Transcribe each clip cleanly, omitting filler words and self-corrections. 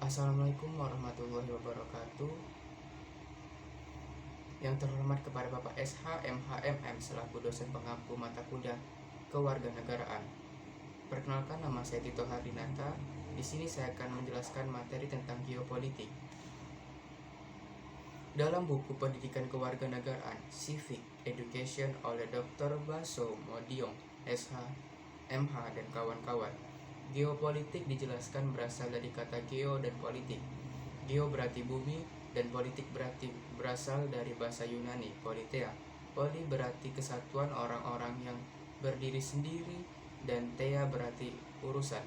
Assalamualaikum warahmatullahi wabarakatuh. Yang terhormat kepada Bapak SH MHMM selaku dosen pengampu mata kuliah Kewarganegaraan. Perkenalkan, nama saya Tito Hardinata. Di sini saya akan menjelaskan materi tentang geopolitik. Dalam buku Pendidikan Kewarganegaraan Civic Education oleh Dr. Baso Modiong SH MH dan kawan-kawan, geopolitik dijelaskan berasal dari kata geo dan politik. Geo berarti bumi dan politik berarti berasal dari bahasa Yunani politea. Poli berarti kesatuan orang-orang yang berdiri sendiri dan thea berarti urusan.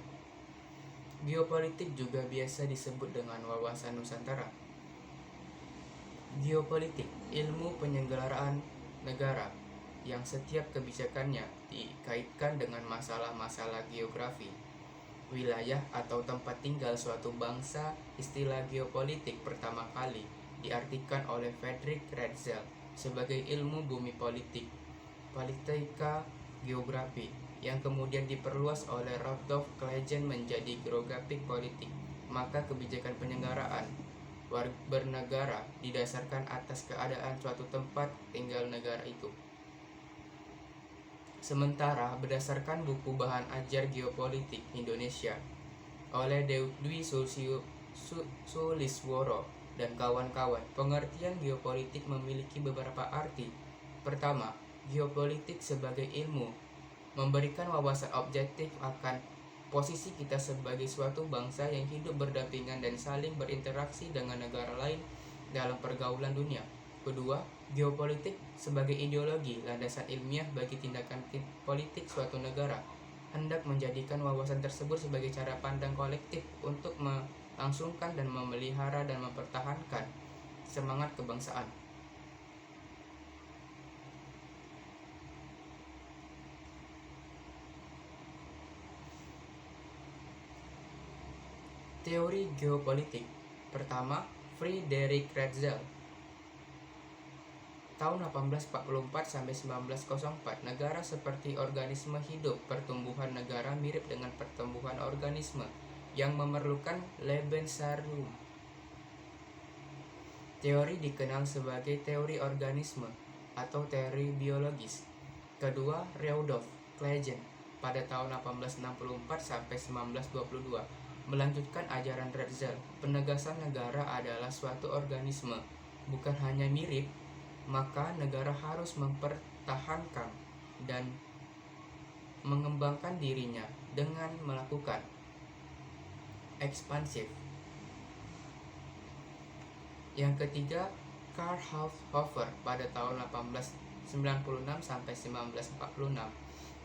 Geopolitik juga biasa disebut dengan wawasan Nusantara. Geopolitik, ilmu penyelenggaraan negara yang setiap kebijakannya dikaitkan dengan masalah-masalah geografi, wilayah atau tempat tinggal suatu bangsa. Istilah geopolitik pertama kali diartikan oleh Friedrich Ratzel sebagai ilmu bumi politik, politika geografi, yang kemudian diperluas oleh Rudolf Clagen menjadi geografik politik. Maka kebijakan penyelenggaraan bernegara didasarkan atas keadaan suatu tempat tinggal negara itu. Sementara berdasarkan buku bahan ajar geopolitik Indonesia oleh Dwi Sulisworo dan kawan-kawan, pengertian geopolitik memiliki beberapa arti. Pertama, geopolitik sebagai ilmu memberikan wawasan objektif akan posisi kita sebagai suatu bangsa yang hidup berdampingan dan saling berinteraksi dengan negara lain dalam pergaulan dunia. Kedua, geopolitik sebagai ideologi, landasan ilmiah bagi tindakan politik suatu negara, hendak menjadikan wawasan tersebut sebagai cara pandang kolektif untuk melangsungkan dan memelihara dan mempertahankan semangat kebangsaan. Teori geopolitik. Pertama, Friedrich Ratzel. Tahun 1844 sampai 1904, negara seperti organisme hidup. Pertumbuhan negara mirip dengan pertumbuhan organisme yang memerlukan Lebensraum. Teori dikenal sebagai teori organisme atau teori biologis. Kedua, Rudolf Clagen pada tahun 1864 sampai 1922 melanjutkan ajaran Ratzel. Penegasan negara adalah suatu organisme, bukan hanya mirip, maka negara harus mempertahankan dan mengembangkan dirinya dengan melakukan ekspansif. Yang ketiga, Karl Hofer pada tahun 1896 sampai 1946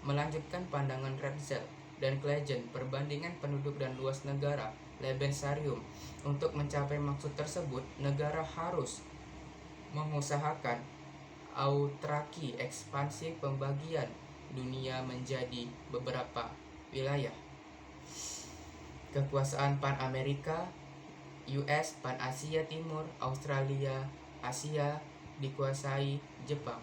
melanjutkan pandangan Ratzel dan Clagen, perbandingan penduduk dan luas negara, Lebensraum. Untuk mencapai maksud tersebut, negara harus mengusahakan autarki, ekspansi, pembagian dunia menjadi beberapa wilayah. Kekuasaan Pan-Amerika, US, Pan-Asia Timur, Australia, Asia dikuasai Jepang.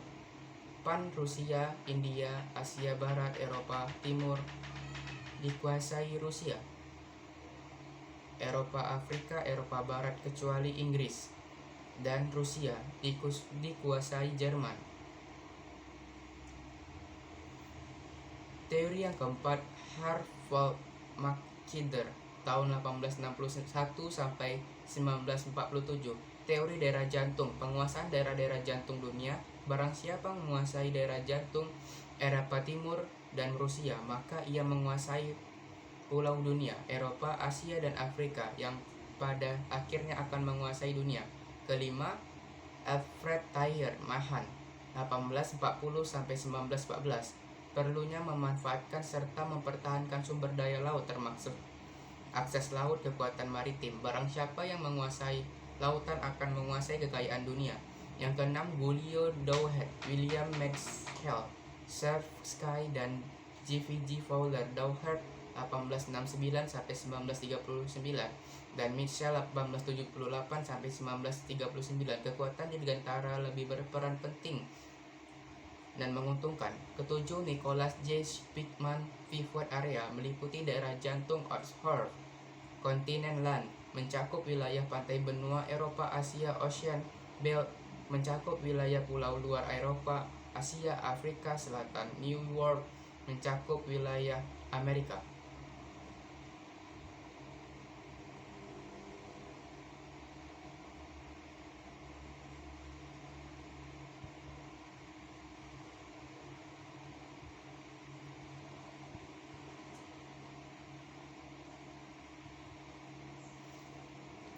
Pan-Rusia, India, Asia Barat, Eropa Timur dikuasai Rusia. Eropa, Afrika, Eropa Barat kecuali Inggris dan Rusia dikuasai Jerman. Teori yang keempat, Hartwald Mackinder tahun 1861 sampai 1947. Teori daerah jantung, penguasaan daerah-daerah jantung dunia. Barang siapa menguasai daerah jantung Eropa Timur dan Rusia, maka ia menguasai pulau dunia, Eropa, Asia, dan Afrika, yang pada akhirnya akan menguasai dunia. Kelima, Alfred Thayer Mahan 1840 sampai 1914. Perlunya memanfaatkan serta mempertahankan sumber daya laut termasuk akses laut, kekuatan maritim. Barang siapa yang menguasai lautan akan menguasai kekayaan dunia. Yang keenam, Julio Douhet, William Maxwell, Sir Sky, dan G.V.G. Fowler. Douhet 1869 sampai 1939 dan Mitchell 1878 sampai 1939. Kekuatan dirgantara lebih berperan penting dan menguntungkan. Ketujuh, Nicholas J. Spitman Pivot Area meliputi daerah jantung Oxford, kontinen land, mencakup wilayah pantai benua Eropa, Asia, Ocean Belt, mencakup wilayah pulau luar Eropa, Asia, Afrika Selatan, New World, mencakup wilayah Amerika.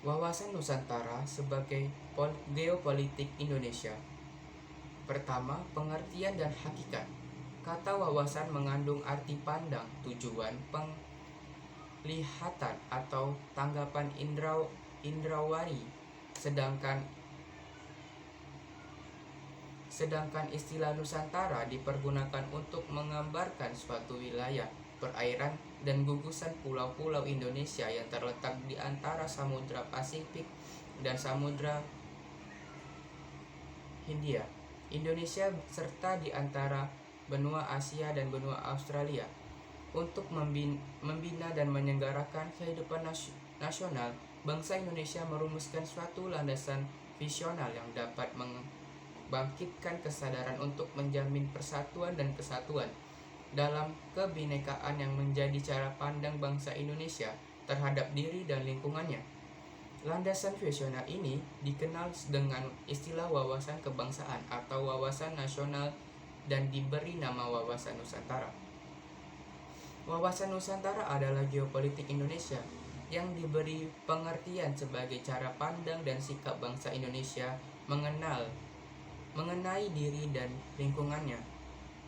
Wawasan Nusantara sebagai geopolitik Indonesia. Pertama, pengertian dan hakikat. Kata wawasan mengandung arti pandang, tujuan, penglihatan atau tanggapan indrawari, sedangkan istilah Nusantara dipergunakan untuk menggambarkan suatu wilayah, perairan, dan gugusan pulau-pulau Indonesia yang terletak di antara Samudra Pasifik dan Samudra Hindia, Indonesia, serta di antara benua Asia dan benua Australia. Untuk membina dan menyelenggarakan kehidupan nasional, bangsa Indonesia merumuskan suatu landasan visional yang dapat membangkitkan kesadaran untuk menjamin persatuan dan kesatuan dalam kebinekaan yang menjadi cara pandang bangsa Indonesia terhadap diri dan lingkungannya. Landasan visional ini dikenal dengan istilah wawasan kebangsaan atau wawasan nasional dan diberi nama wawasan Nusantara. Wawasan Nusantara adalah geopolitik Indonesia yang diberi pengertian sebagai cara pandang dan sikap bangsa Indonesia mengenai diri dan lingkungannya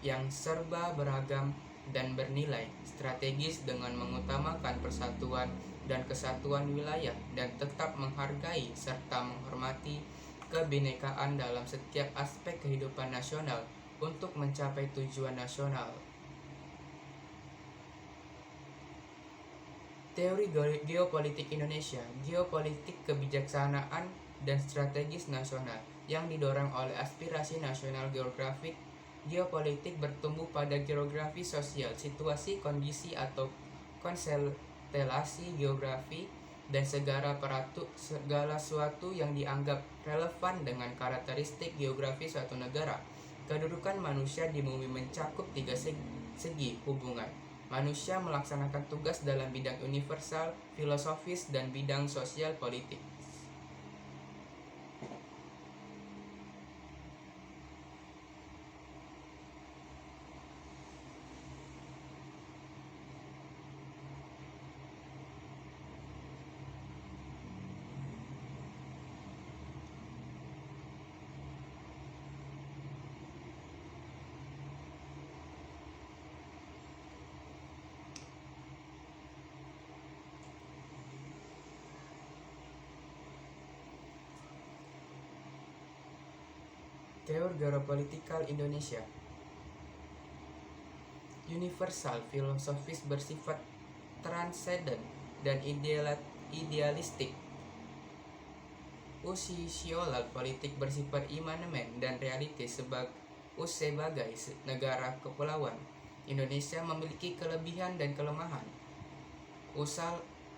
yang serba beragam dan bernilai strategis dengan mengutamakan persatuan dan kesatuan wilayah dan tetap menghargai serta menghormati kebinekaan dalam setiap aspek kehidupan nasional untuk mencapai tujuan nasional. Teori geopolitik Indonesia, geopolitik kebijaksanaan dan strategis nasional yang didorong oleh aspirasi nasional geografik. Geopolitik bertumbuh pada geografi sosial, situasi, kondisi atau konstelasi geografi dan segala sesuatu yang dianggap relevan dengan karakteristik geografi suatu negara. Kedudukan manusia di bumi mencakup tiga segi hubungan. Manusia melaksanakan tugas dalam bidang universal, filosofis, dan bidang sosial politik. Teori geopolitikal Indonesia. Universal, filosofis, bersifat transenden dan idealistik. Usiolog, politik, bersifat imanemen dan realistis sebagai negara kepulauan. Indonesia memiliki kelebihan dan kelemahan.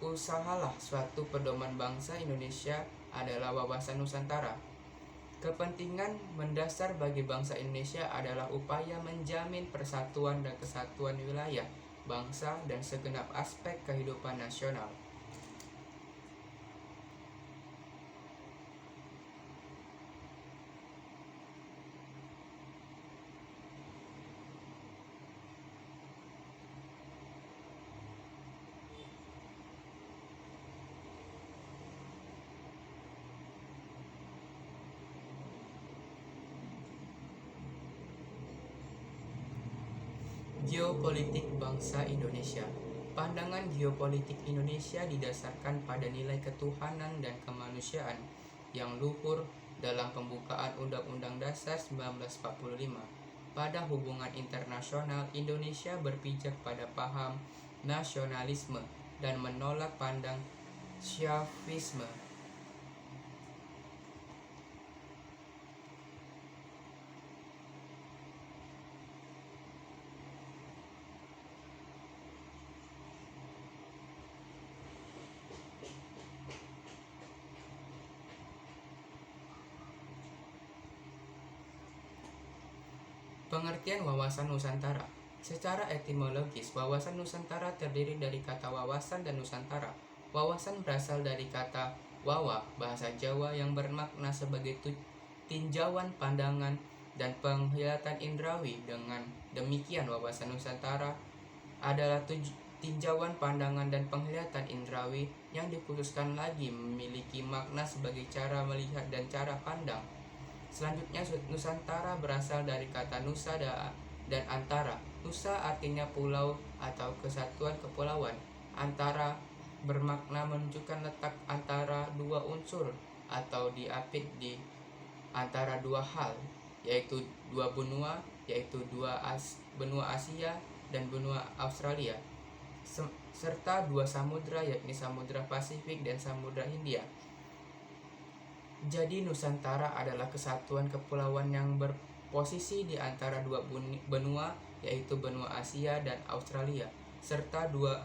Usahalah suatu pedoman bangsa Indonesia adalah wawasan Nusantara. Kepentingan mendasar bagi bangsa Indonesia adalah upaya menjamin persatuan dan kesatuan wilayah, bangsa, dan segenap aspek kehidupan nasional. Geopolitik bangsa Indonesia. Pandangan geopolitik Indonesia didasarkan pada nilai ketuhanan dan kemanusiaan yang luhur dalam pembukaan Undang-Undang Dasar 1945. Pada hubungan internasional, Indonesia berpijak pada paham nasionalisme dan menolak pandang Syiafisme. Pengertian wawasan Nusantara. Secara etimologis, wawasan Nusantara terdiri dari kata wawasan dan Nusantara. Wawasan berasal dari kata wawa, bahasa Jawa yang bermakna sebagai tinjauan pandangan dan penglihatan indrawi. Dengan demikian, wawasan Nusantara adalah tinjauan pandangan dan penglihatan indrawi yang dikhususkan lagi memiliki makna sebagai cara melihat dan cara pandang. Selanjutnya, Nusantara berasal dari kata nusa dan antara. Nusa artinya pulau atau kesatuan kepulauan. Antara bermakna menunjukkan letak antara dua unsur atau diapit di antara dua hal, yaitu dua benua, yaitu benua Asia dan benua Australia, serta dua samudra, yakni Samudra Pasifik dan Samudra Hindia. Jadi Nusantara adalah kesatuan kepulauan yang berposisi di antara dua benua, yaitu benua Asia dan Australia, serta dua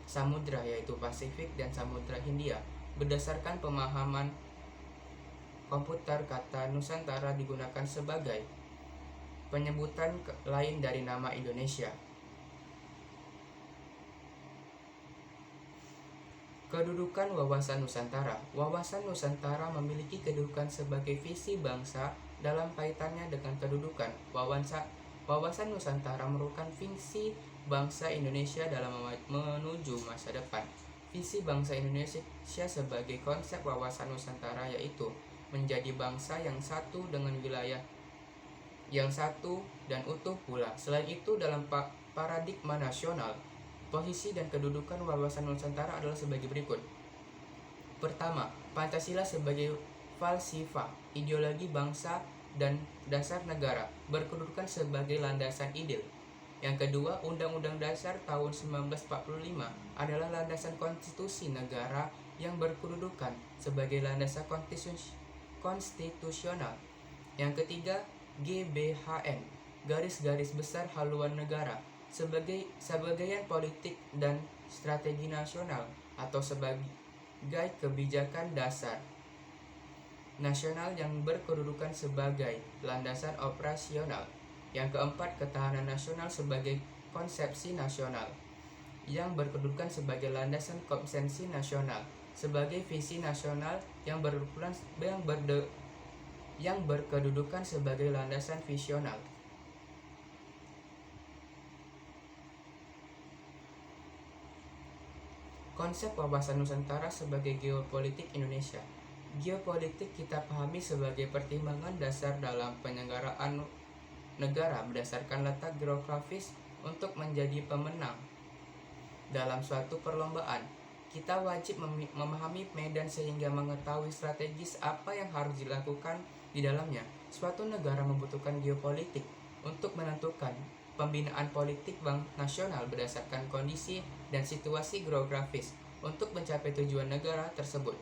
samudra, yaitu Pasifik dan Samudra Hindia. Berdasarkan pemahaman komputer, kata Nusantara digunakan sebagai penyebutan lain dari nama Indonesia. Kedudukan wawasan Nusantara. Wawasan Nusantara memiliki kedudukan sebagai visi bangsa dalam kaitannya dengan kedudukan. Wawasan Nusantara merupakan visi bangsa Indonesia dalam menuju masa depan. Visi bangsa Indonesia sebagai konsep wawasan Nusantara yaitu menjadi bangsa yang satu dengan wilayah yang satu dan utuh pula. Selain itu, dalam paradigma nasional, posisi dan kedudukan wawasan Nusantara adalah sebagai berikut. Pertama, Pancasila sebagai falsifah, ideologi bangsa dan dasar negara, berkedudukan sebagai landasan ide. Yang kedua, Undang-Undang Dasar tahun 1945 adalah landasan konstitusi negara yang berkedudukan sebagai landasan konstitusional. Yang ketiga, GBHN, garis-garis besar haluan negara, sebagai politik dan strategi nasional atau sebagai kebijakan dasar nasional yang berkedudukan sebagai landasan operasional. Yang keempat, ketahanan nasional sebagai konsepsi nasional yang berkedudukan sebagai landasan konsensi nasional, sebagai visi nasional yang berkedudukan sebagai landasan visional. Konsep wawasan Nusantara sebagai geopolitik Indonesia. Geopolitik kita pahami sebagai pertimbangan dasar dalam penyelenggaraan negara berdasarkan letak geografis untuk menjadi pemenang dalam suatu perlombaan. Kita wajib memahami medan sehingga mengetahui strategis apa yang harus dilakukan di dalamnya. Suatu negara membutuhkan geopolitik untuk menentukan pembinaan politik bank nasional berdasarkan kondisi dan situasi geografis untuk mencapai tujuan negara tersebut.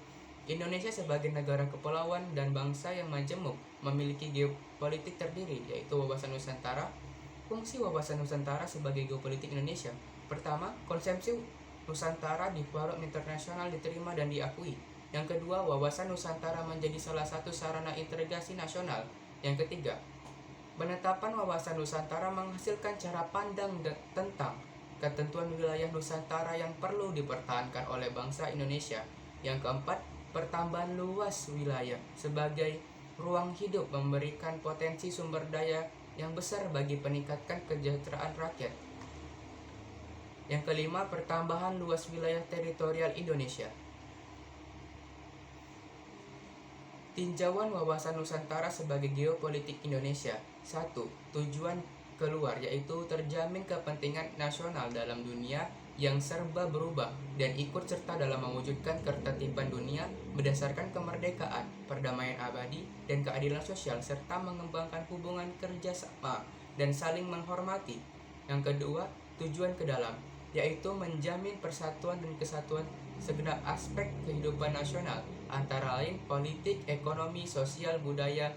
Indonesia sebagai negara kepulauan dan bangsa yang majemuk memiliki geopolitik terdiri, yaitu wawasan Nusantara. Fungsi wawasan Nusantara sebagai geopolitik Indonesia. Pertama, konsepsi Nusantara di forum internasional diterima dan diakui. Yang kedua, wawasan Nusantara menjadi salah satu sarana integrasi nasional. Yang ketiga, penetapan wawasan Nusantara menghasilkan cara pandang tentang ketentuan wilayah Nusantara yang perlu dipertahankan oleh bangsa Indonesia. Yang keempat, pertambahan luas wilayah sebagai ruang hidup memberikan potensi sumber daya yang besar bagi peningkatan kesejahteraan rakyat. Yang kelima, pertambahan luas wilayah teritorial Indonesia. Tinjauan wawasan Nusantara sebagai geopolitik Indonesia. 1. Tujuan keluar, yaitu terjamin kepentingan nasional dalam dunia yang serba berubah dan ikut serta dalam mewujudkan ketertiban dunia berdasarkan kemerdekaan, perdamaian abadi, dan keadilan sosial, serta mengembangkan hubungan kerjasama dan saling menghormati. Yang kedua, tujuan ke dalam, yaitu menjamin persatuan dan kesatuan segenap aspek kehidupan nasional, antara lain politik, ekonomi, sosial, budaya,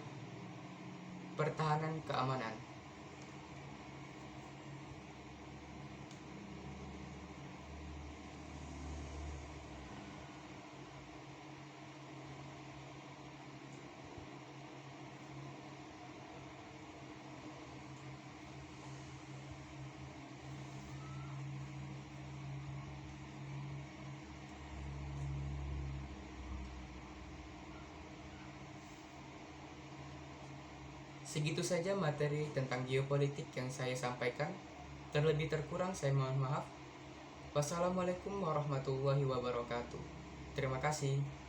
pertahanan, keamanan. Segitu saja materi tentang geopolitik yang saya sampaikan. Terlebih terkurang saya mohon maaf. Wassalamualaikum warahmatullahi wabarakatuh. Terima kasih.